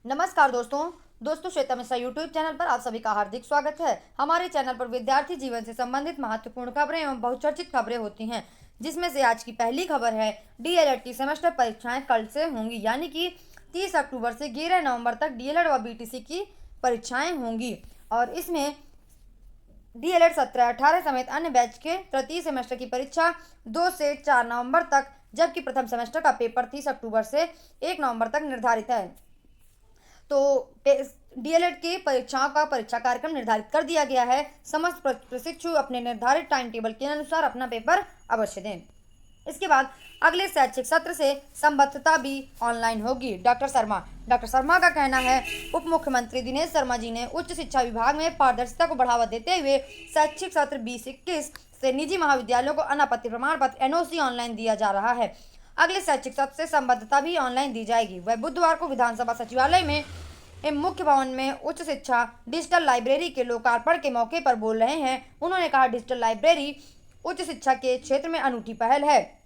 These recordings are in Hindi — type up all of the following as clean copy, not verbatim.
नमस्कार दोस्तों श्वेता मिश्रा यूट्यूब चैनल पर आप सभी का हार्दिक स्वागत है। हमारे चैनल पर विद्यार्थी जीवन से संबंधित महत्वपूर्ण खबरें एवं बहुचर्चित खबरें होती हैं, जिसमें से आज की पहली खबर है डीएलएड की सेमेस्टर परीक्षाएं कल से होंगी, यानी कि 30 अक्टूबर से 11 नवंबर तक डीएलएड व बीटीसी की परीक्षाएं होंगी। और इसमें डीएलएड 17-18 समेत अन्य बैच के तृतीय सेमेस्टर की परीक्षा 2 से 4 नवंबर तक, जबकि प्रथम सेमेस्टर का पेपर 30 अक्टूबर से 1 नवंबर तक निर्धारित है। तो डीएलएड की परीक्षाओं का परीक्षा कार्यक्रम निर्धारित कर दिया गया है। समस्त प्रशिक्षु अपने निर्धारित टाइम टेबल के अनुसार अपना पेपर अवश्य दें। इसके बाद अगले शैक्षिक सत्र से संबद्धता भी ऑनलाइन होगी। डॉक्टर शर्मा का कहना है, उप मुख्यमंत्री दिनेश शर्मा जी ने उच्च शिक्षा विभाग में पारदर्शिता को बढ़ावा देते हुए शैक्षिक सत्र 2021 से निजी महाविद्यालयों को अनापत्ति प्रमाण पत्र एनओसी ऑनलाइन दिया जा रहा है। अगले शैक्षिक सत्र से संबद्धता भी ऑनलाइन दी जाएगी। वह बुधवार को विधानसभा सचिवालय में मुख्य भवन में उच्च शिक्षा डिजिटल लाइब्रेरी के लोकार्पण के मौके पर बोल रहे हैं। उन्होंने कहा, डिजिटल लाइब्रेरी उच्च शिक्षा के क्षेत्र में अनूठी पहल है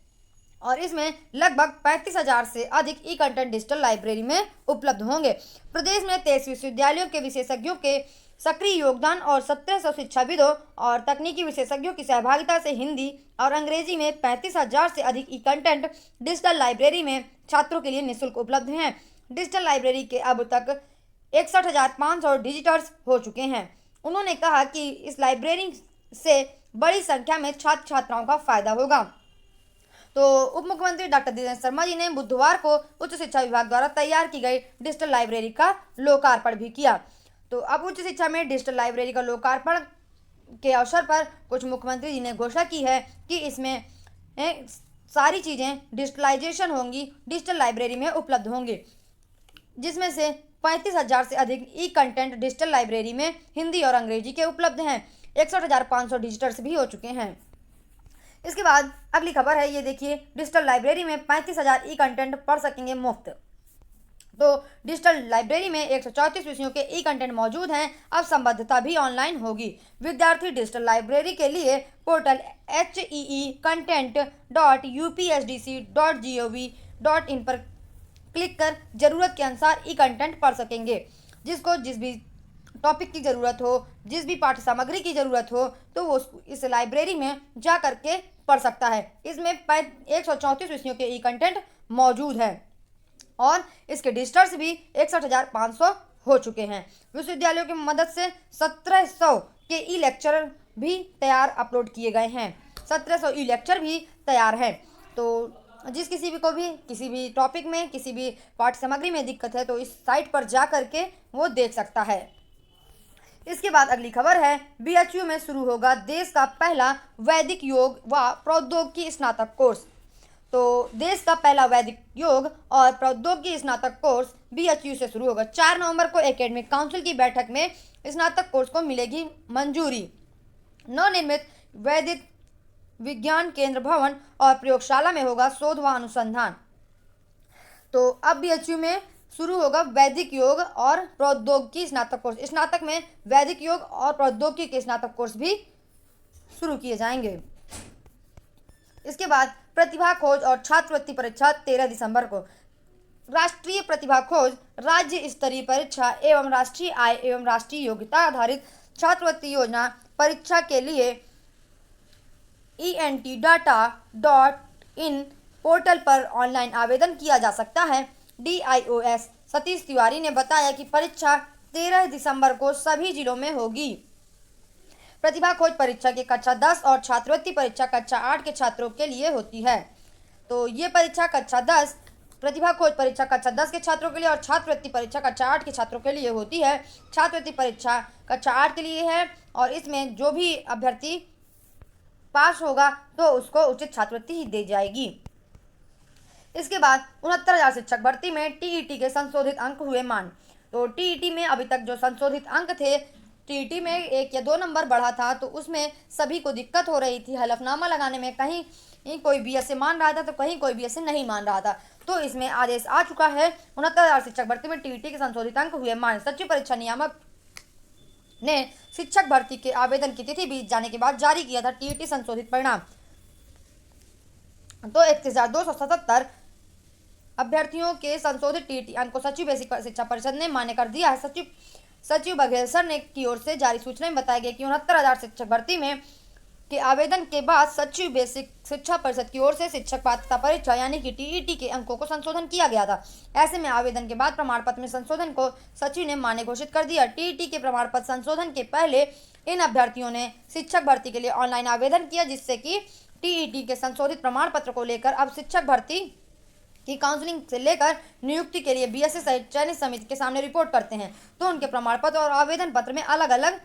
और इसमें लगभग 35,000 से अधिक ई कंटेंट डिजिटल लाइब्रेरी में उपलब्ध होंगे। प्रदेश में 23 विश्वविद्यालयों के विशेषज्ञों के सक्रिय योगदान और 1700 शिक्षाविदों और तकनीकी विशेषज्ञों की सहभागिता से हिंदी और अंग्रेजी में 35,000 से अधिक ई कंटेंट डिजिटल लाइब्रेरी में छात्रों के लिए निःशुल्क उपलब्ध हैं। डिजिटल लाइब्रेरी के अब तक 61,500 डिजिटर्स हो चुके हैं। उन्होंने कहा कि इस लाइब्रेरी से बड़ी संख्या में छात्र छात्राओं का फायदा होगा। तो उप मुख्यमंत्री डॉक्टर दिनेश शर्मा जी ने बुधवार को उच्च शिक्षा विभाग द्वारा तैयार की गई डिजिटल लाइब्रेरी का लोकार्पण भी किया। तो अब उच्च शिक्षा में डिजिटल लाइब्रेरी का लोकार्पण के अवसर पर कुछ मुख्यमंत्री जी ने घोषणा की है कि इसमें सारी चीज़ें डिजिटलाइजेशन होंगी, डिजिटल लाइब्रेरी में उपलब्ध होंगी, जिसमें से 35,000 से अधिक ई कंटेंट डिजिटल लाइब्रेरी में हिंदी और अंग्रेजी के उपलब्ध हैं। 61,500 डिजिटर्स भी हो चुके हैं। इसके बाद अगली खबर है, ये देखिए, डिजिटल लाइब्रेरी में 35,000 ई कंटेंट पढ़ सकेंगे मुफ्त। तो डिजिटल लाइब्रेरी में 134 विषयों के ई कंटेंट मौजूद हैं। अब संबद्धता भी ऑनलाइन होगी। विद्यार्थी डिजिटल लाइब्रेरी के लिए पोर्टल heecontent.upsdc.gov.in पर क्लिक कर जरूरत के अनुसार ई कंटेंट पढ़ सकेंगे। जिसको जिस भी टॉपिक की ज़रूरत हो, जिस भी पाठ्य सामग्री की ज़रूरत हो, तो वो इस लाइब्रेरी में जा करके पढ़ सकता है। इसमें 134 विषयों के ई कंटेंट मौजूद हैं और इसके डिजिटल्स भी 61,500 हो चुके हैं। विश्वविद्यालयों की मदद से 1700 के ई लेक्चर भी तैयार अपलोड किए गए हैं। 1700 ई लेक्चर भी तैयार हैं। तो जिस किसी भी को भी किसी भी टॉपिक में, किसी भी पाठ्य सामग्री में दिक्कत है, तो इस साइट पर जा करके वो देख सकता है। इसके बाद अगली खबर है, बीएचयू में शुरू होगा देश का पहला वैदिक योग व प्रौद्योगिकी स्नातक कोर्स। तो देश का पहला वैदिक योग और प्रौद्योगिकी स्नातक कोर्स बीएचयू से शुरू होगा। 4 नवंबर को एकेडमिक काउंसिल की बैठक में स्नातक कोर्स को मिलेगी मंजूरी। नवनिर्मित वैदिक विज्ञान केंद्र भवन और प्रयोगशाला में होगा शोध व अनुसंधान। तो अब बीएचयू में शुरू होगा वैदिक योग और प्रौद्योगिकी स्नातक कोर्स। स्नातक में वैदिक योग और प्रौद्योगिकी के स्नातक कोर्स भी शुरू किए जाएंगे। इसके बाद प्रतिभा खोज और छात्रवृत्ति परीक्षा 13 दिसंबर को। राष्ट्रीय प्रतिभा खोज राज्य स्तरीय परीक्षा एवं राष्ट्रीय आय एवं राष्ट्रीय योग्यता आधारित छात्रवृत्ति योजना परीक्षा के लिए entdata.in पोर्टल पर ऑनलाइन आवेदन किया जा सकता है। DIOS सतीश तिवारी ने बताया कि परीक्षा 13 दिसंबर को सभी जिलों में होगी। प्रतिभा खोज परीक्षा की कक्षा 10 और छात्रवृत्ति परीक्षा कक्षा 8 के छात्रों के लिए होती है। तो ये परीक्षा कक्षा 10, प्रतिभा खोज परीक्षा कक्षा 10 के छात्रों के लिए और छात्रवृत्ति परीक्षा कक्षा 8 के छात्रों के लिए होती है। छात्रवृत्ति परीक्षा कक्षा 8 के लिए है और इसमें जो भी अभ्यर्थी पास होगा तो उसको उचित छात्रवृत्ति ही दी जाएगी। इसके बाद 69,000 शिक्षक भर्ती में टीईटी के संशोधित अंक हुए मान। तो टीईटी में अभी तक जो संशोधित अंक थे, टीईटी में 1 या 2 नंबर बढ़ा था, तो उसमें सभी को दिक्कत हो रही थी हलफनामा लगाने में। कहीं कोई बीएसए मान रहा था तो कहीं कोई बीएसए नहीं मान रहा था। तो इसमें आदेश आ चुका है। 69,000 शिक्षक भर्ती में टीईटी के संशोधित अंक हुए मान। सचिव परीक्षा नियामक ने शिक्षक भर्ती के आवेदन की तिथि बीत जाने के बाद जारी किया था टीईटी संशोधित परिणाम। तो 31,277 अभ्यर्थियों के संशोधित टीईटी अंक को सचिव बेसिक शिक्षा परिषद ने मान्य कर दिया है। सचिव बघेल सर ने की ओर से जारी सूचना में बताया गया कि 69,000 शिक्षक भर्ती में के आवेदन के बाद सचिव बेसिक शिक्षा परिषद की ओर से शिक्षक पात्रता परीक्षा यानी कि टीईटी के अंकों को संशोधन किया गया था। ऐसे में आवेदन के बाद प्रमाण पत्र में संशोधन को सचिव ने मान्य घोषित कर दिया। टीईटी के प्रमाण पत्र संशोधन के पहले इन अभ्यर्थियों ने शिक्षक भर्ती के लिए ऑनलाइन आवेदन किया, जिससे कि टीईटी के संशोधित प्रमाण पत्र को लेकर अब शिक्षक भर्ती की काउंसलिंग से लेकर नियुक्ति के लिए बीएसए सहित चयनित समिति के सामने रिपोर्ट करते हैं तो उनके प्रमाण पत्र और आवेदन पत्र में अलग अलग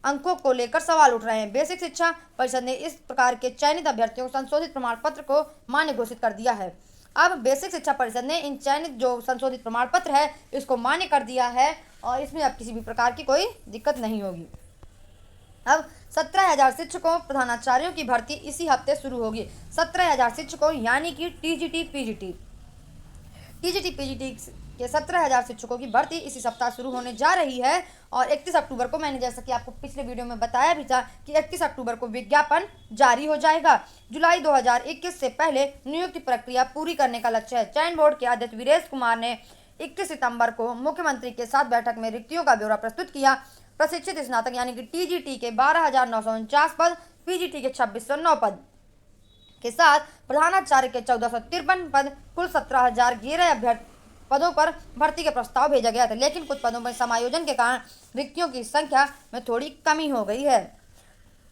अंकों को लेकर सवाल उठ रहे हैं। बेसिक शिक्षा परिषद ने इस प्रकार के चयनित अभ्यर्थियों को संशोधित प्रमाण पत्र को मान्य घोषित कर दिया है। अब बेसिक शिक्षा परिषद ने इन चयनित जो संशोधित प्रमाण पत्र है इसको मान्य कर दिया है और इसमें अब किसी भी प्रकार की कोई दिक्कत नहीं होगी। अब 17,000 शिक्षकों प्रधानाचार्यों की भर्ती इसी हफ्ते शुरू होगी। 17,000 शिक्षकों यानी कि टीजीटी पीजीटी के 17,000 शिक्षकों की भर्ती इसी सप्ताह शुरू होने जा रही है और 31 अक्टूबर को, मैंने जैसा कि आपको पिछले वीडियो में बताया भी था कि 31 अक्टूबर को विज्ञापन जारी हो जाएगा। जुलाई 2021 से पहले नियुक्ति प्रक्रिया पूरी करने का लक्ष्य है। चयन बोर्ड के अध्यक्ष वीरेश कुमार ने 21 सितंबर को मुख्यमंत्री के साथ बैठक में रिक्तियों का ब्यौरा प्रस्तुत किया। प्रशिक्षित स्नातक यानी कि टीजीटी के 12,949 पद, पीजीटी के 2,609 पद के साथ प्रधानाचार्य के 1,453 पद, कुल 17,011 पदों पर भर्ती के प्रस्ताव भेजा गया था, लेकिन कुछ पदों में समायोजन के कारण रिक्तियों की संख्या में थोड़ी कमी हो गई है।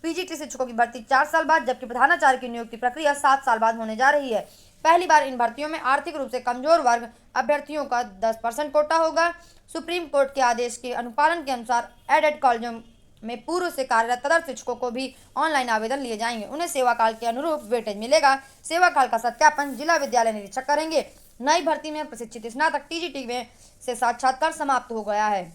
पीजीटी शिक्षकों की भर्ती 4 साल बाद, जबकि प्रधानाचार्य की नियुक्ति प्रक्रिया 7 साल बाद होने जा रही है। पहली बार इन भर्तियों में आर्थिक रूप से कमजोर वर्ग अभ्यर्थियों का 10% कोटा होगा। सुप्रीम कोर्ट के आदेश के अनुपालन के अनुसार एडेड कॉलेजों में पूर्व से कार्यरत तदर्थ शिक्षकों को भी ऑनलाइन आवेदन लिए जाएंगे। उन्हें सेवा काल के अनुरूप वेटेज मिलेगा। सेवा काल का सत्यापन जिला विद्यालय निरीक्षक करेंगे। नई भर्ती में प्रशिक्षित स्नातक टीजीटी में से साक्षात्कार समाप्त हो गया है।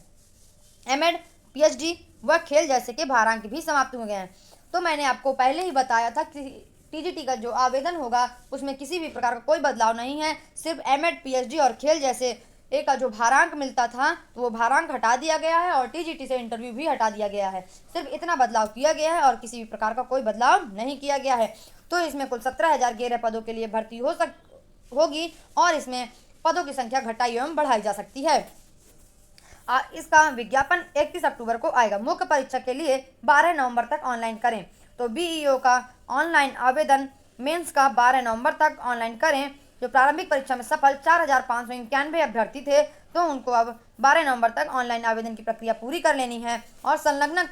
एमएड, पीएचडी व खेल जैसे के भारांक भी समाप्त हो गए हैं। तो मैंने आपको पहले ही बताया था कि टीजीटी का जो आवेदन होगा उसमें किसी भी प्रकार का कोई बदलाव नहीं है। सिर्फ एमएड, पीएचडी और खेल जैसे एक का जो भारांक मिलता था तो वो भारांक हटा दिया गया है और टीजीटी से इंटरव्यू भी हटा दिया गया है। सिर्फ इतना बदलाव किया गया है और किसी भी प्रकार का कोई बदलाव नहीं किया गया है। तो इसमें कुल 17,011 पदों के लिए भर्ती होगी और इसमें पदों की संख्या घटाई एवं बढ़ाई जा सकती है। इसका विज्ञापन 31 अक्टूबर को आएगा। मुख्य परीक्षा के लिए 12 नवंबर तक ऑनलाइन करें। तो बीईओ का ऑनलाइन आवेदन, मेंस का 12 नवंबर तक ऑनलाइन करें। जो प्रारंभिक परीक्षा में सफल 4,591 अभ्यर्थी थे तो उनको अब 12 नवंबर तक ऑनलाइन आवेदन की प्रक्रिया पूरी कर लेनी है और संलग्न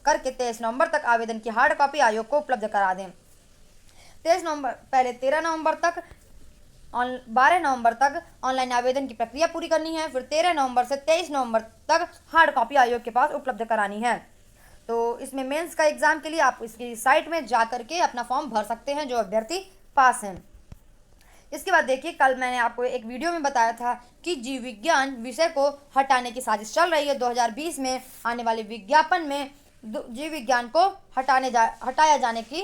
करके 23 नवंबर तक आवेदन की हार्ड कॉपी आयोग को उपलब्ध करा दें। 13 नवंबर पहले 13 नवंबर तक 12 नवंबर तक ऑनलाइन आवेदन की प्रक्रिया पूरी करनी है, फिर 13 नवंबर से 23 नवंबर तक हार्ड कॉपी आयोग के पास उपलब्ध करानी है। तो इसमें मेंस का एग्जाम के लिए आप इसकी साइट में जा करके अपना फॉर्म भर सकते हैं जो अभ्यर्थी पास हैं। इसके बाद देखिए, कल मैंने आपको एक वीडियो में बताया था कि जीव विज्ञान विषय को हटाने की साजिश चल रही है। 2020 में आने वाले विज्ञापन में जीव विज्ञान को हटाया जाने की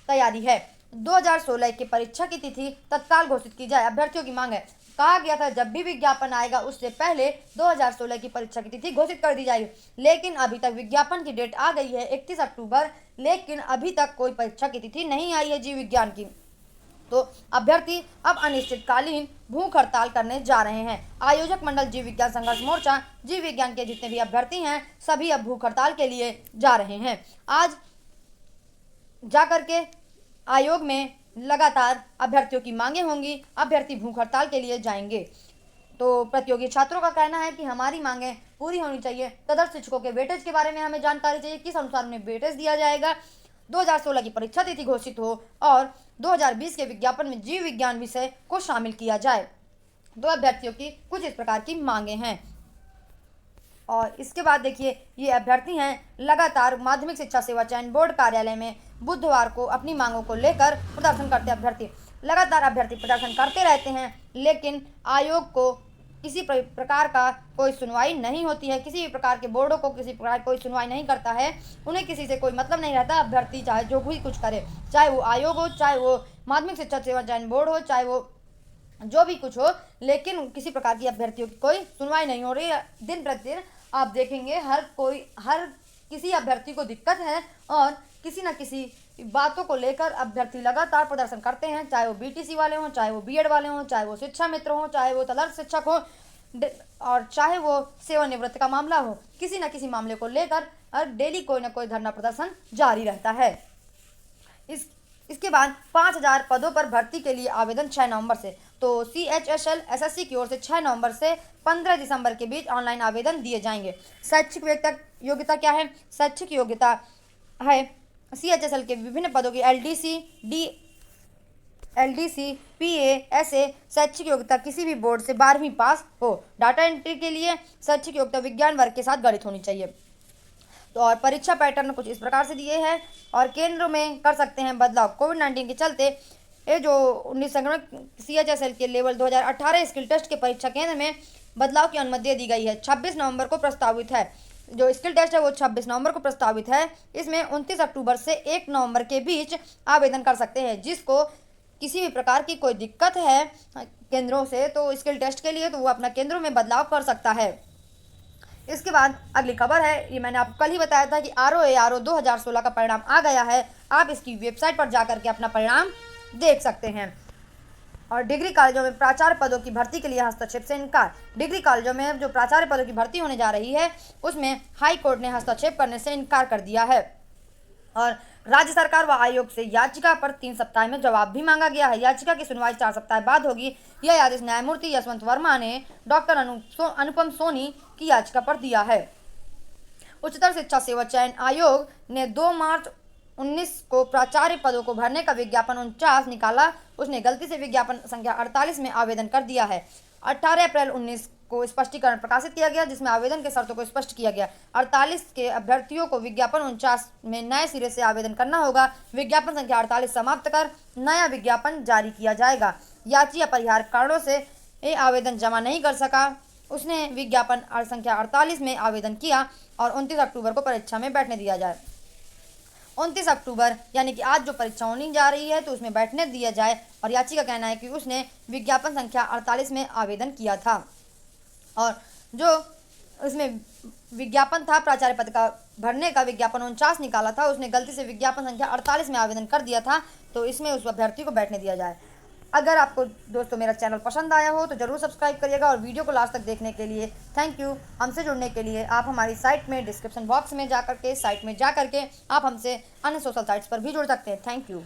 तैयारी है। 2016 की परीक्षा की तिथि तत्काल घोषित की जाए, अभ्यर्थियों की मांग है। कहा गया था जब भी विज्ञापन आएगा उससे पहले 2016 की परीक्षा की तिथि घोषित कर दी जाएगी, लेकिन अभी तक विज्ञापन की डेट आ गई है 31 अक्टूबर, लेकिन अभी तक कोई परीक्षा की तिथि नहीं आई है जीव विज्ञान की। तो अभ्यर्थी अब अनिश्चितकालीन भूख हड़ताल करने जा रहे हैं। आयोजक मंडल जीव विज्ञान संघर्ष मोर्चा, जीव विज्ञान के जितने भी अभ्यर्थी हैं सभी अब भूख हड़ताल के लिए जा रहे हैं। आज जाकर के आयोग में लगातार अभ्यर्थियों की मांगे होंगी, अभ्यर्थी भूख हड़ताल के लिए जाएंगे। तो प्रतियोगी छात्रों का कहना है कि हमारी मांगें पूरी होनी चाहिए। तदर्थ शिक्षकों के वेटेज के बारे में हमें जानकारी चाहिए, किस अनुसार उन्हें वेटेज दिया जाएगा। 2016 की परीक्षा तिथि घोषित हो और 2020 के विज्ञापन में जीव विज्ञान विषय को शामिल किया जाए। दो अभ्यर्थियों की कुछ इस प्रकार की मांगे हैं। और इसके बाद देखिए, ये अभ्यर्थी हैं लगातार माध्यमिक शिक्षा सेवा चयन बोर्ड कार्यालय में बुधवार को अपनी मांगों को लेकर प्रदर्शन करते अभ्यर्थी लगातार अभ्यर्थी प्रदर्शन करते रहते हैं, लेकिन आयोग को किसी प्रकार का कोई सुनवाई नहीं होती है। किसी भी प्रकार के बोर्डों को किसी प्रकार कोई सुनवाई नहीं करता है। उन्हें किसी से कोई मतलब नहीं रहता। अभ्यर्थी चाहे जो भी कुछ करे, चाहे वो आयोग हो, चाहे वो माध्यमिक शिक्षा सेवा चयन बोर्ड हो, चाहे वो जो भी कुछ हो, लेकिन किसी प्रकार की अभ्यर्थियों की कोई सुनवाई नहीं हो रही है। दिन प्रतिदिन आप देखेंगे हर किसी अभ्यर्थी को दिक्कत है और किसी न किसी बातों को लेकर अभ्यर्थी लगातार प्रदर्शन करते हैं, चाहे वो बीटीसी वाले हों, चाहे वो बीएड वाले हों, चाहे वो शिक्षा मित्र हों, चाहे वो तदर्थ शिक्षक हो, और चाहे वो सेवानिवृत्त का मामला हो। किसी न किसी मामले को लेकर डेली कोई ना कोई धरना प्रदर्शन जारी रहता है। इसके बाद 5000 पदों पर भर्ती के लिए आवेदन 6 नवंबर से। तो CHSL SSC की ओर से 6 नवंबर से 15 दिसंबर के बीच ऑनलाइन आवेदन दिए जाएंगे। शैक्षिक योग्यता क्या है? शैक्षिक योग्यता है CHSL के विभिन्न पदों की LDC, PA, SA। शैक्षिक योग्यता किसी भी बोर्ड से 12वीं पास हो। डाटा एंट्री के लिए शैक्षिक योग्यता विज्ञान वर्ग के साथ गणित होनी चाहिए। तो और परीक्षा पैटर्न कुछ इस प्रकार से दिए हैं और केंद्रों में कर सकते हैं बदलाव। कोविड-19 के चलते ये जो 19 संक्रमण CHSL के लेवल 2018 स्किल टेस्ट के परीक्षा केंद्र में बदलाव की अनुमति दे दी गई है। 26 नवंबर को प्रस्तावित है। जो स्किल टेस्ट है वो 26 नवंबर को प्रस्तावित है। इसमें 29 अक्टूबर से 1 नवंबर के बीच आवेदन कर सकते हैं। जिसको किसी भी प्रकार की कोई दिक्कत है केंद्रों से तो स्किल टेस्ट के लिए, तो वो अपना केंद्रों में बदलाव कर सकता है। इसके बाद अगली खबर है, ये मैंने आपको कल ही बताया था कि RO 2016 का परिणाम आ गया है। आप इसकी वेबसाइट पर जाकर के अपना परिणाम देख सकते हैं। और डिग्री कॉलेजों में प्राचार्य पदों की भर्ती के लिए हस्तक्षेप से इनकार। डिग्री कॉलेजों में जो प्राचार्य पदों की भर्ती होने जा रही है उसमें हाई कोर्ट ने हस्तक्षेप करने से इनकार कर दिया है। और राज्य सरकार व आयोग से याचिका पर 3 सप्ताह में जवाब भी मांगा गया है। याचिका की सुनवाई 4 सप्ताह बाद होगी। यह आदेश न्यायमूर्ति यशवंत वर्मा ने डॉक्टर अनुपम सोनी की याचिका पर दिया है। उच्चतर शिक्षा सेवा चयन आयोग ने 2 मार्च 19 को प्राचार्य पदों को भरने का विज्ञापन 49 निकाला। उसने गलती से विज्ञापन संख्या 48 में आवेदन कर दिया है। 18 अप्रैल 19 को स्पष्टीकरण प्रकाशित किया गया जिसमें आवेदन के शर्तों को स्पष्ट किया गया। 48 के अभ्यर्थियों को विज्ञापन 49 में नए सिरे से आवेदन करना होगा। विज्ञापन संख्या 48 समाप्त कर नया विज्ञापन जारी किया जाएगा। याची अपरिहार्य कारणों से ये आवेदन जमा नहीं कर सका। उसने विज्ञापन संख्या 48 में आवेदन किया और 29 अक्टूबर को परीक्षा में बैठने दिया जाए। 29 अक्टूबर यानी कि आज जो परीक्षा होने जा रही है तो उसमें बैठने दिया जाए। और याची का कहना है कि उसने विज्ञापन संख्या 48 में आवेदन किया था और जो उसमें विज्ञापन था प्राचार्य पद का भरने का विज्ञापन 49 निकाला था, उसने गलती से विज्ञापन संख्या 48 में आवेदन कर दिया था। तो इसमें उस अभ्यर्थी को बैठने दिया जाए। अगर आपको दोस्तों मेरा चैनल पसंद आया हो तो ज़रूर सब्सक्राइब करिएगा और वीडियो को लास्ट तक देखने के लिए थैंक यू। हमसे जुड़ने के लिए आप हमारी साइट में डिस्क्रिप्शन बॉक्स में जाकर के आप हमसे अन्य सोशल साइट्स पर भी जुड़ सकते हैं। Thank you.